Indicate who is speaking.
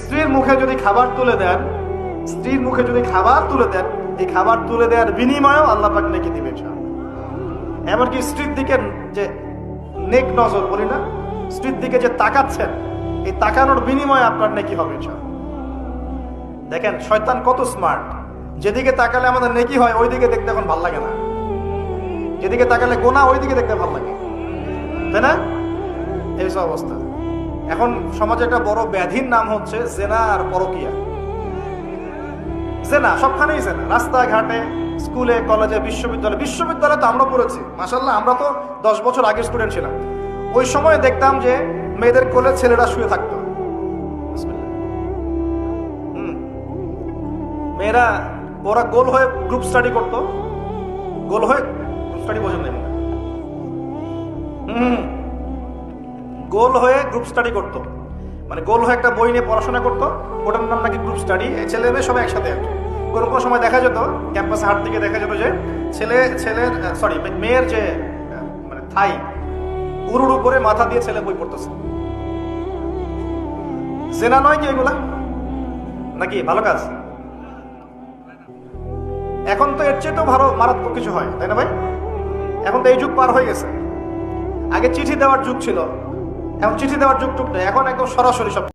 Speaker 1: স্ত্রীর মুখে যদি খাবার তুলে দেন, স্ত্রীর মুখে যদি খাবার তুলে দেন, এই খাবার তুলে দেওয়ার বিনিময়েও আল্লাহ পাক নেকি দিবে ইনশাআল্লাহ। এমনকি স্ত্রীর দিকে যে নেক নজর বলি না, স্ত্রীর দিকে যে তাকাচ্ছেন, এই তাকানোর বিনিময়ে আপনার নেকি হবে ইনশাআল্লাহ। দেখেন শয়তান কত স্মার্ট, যেদিকে তাকালে আমাদের নেকি হয় ওই দিকে দেখতে এখন ভালো লাগে না, যেদিকে তাকালে গোনা ওই দিকে দেখতে ভালো লাগে, তাই না? এই সব অবস্থা। এখন সমাজে একটা বড় ব্যাধির নাম হচ্ছে জেনা আর পরকিয়া। জেনা সবখানেই জেনা, রাস্তাঘাটে, স্কুলে, কলেজে, বিশ্ববিদ্যালয়ে তো আমরা পড়েছি মাশাআল্লাহ। আমরা তো 10 বছর আগের স্টুডেন্ট ছিলাম। ওই সময় দেখতাম যে মেয়েদের কোলে ছেলেরা শুয়ে থাকতো। মেয়েরা ওরা গোল হয়ে গ্রুপ স্টাডি করতো, গোল হয়ে গ্রুপ স্টাডি বোঝেন নাই মনে হয়। গোল হয়ে গ্রুপ স্টাডি করতো, মানে গোল হয়ে একটা বই নিয়ে পড়াশোনা করতো, ওটার নাম নাকি গ্রুপ স্টাডি। ছেলে মেয়ে সবাই একসাথে আর কি। কোনো কোনো সময় দেখা যেত ক্যাম্পাসে হাট থেকে দেখা যেত যে মেয়ের যে মানে থাই উড়ুড়ু করে মাথা দিয়ে ছেলে বই পড়তেছে। জেনা নয় কি এগুলা? নাকি ভালো কাজ? এখন তো এর চেয়ে তো ভালো মারাত্মক কিছু হয়, তাই না ভাই? এখন তো এই যুগ পার হয়ে গেছে। আগে চিঠি দেওয়ার যুগ ছিল, এখন চিঠি দেওয়ার যুগ টুক নেই, এখন একদম সরাসরি সব।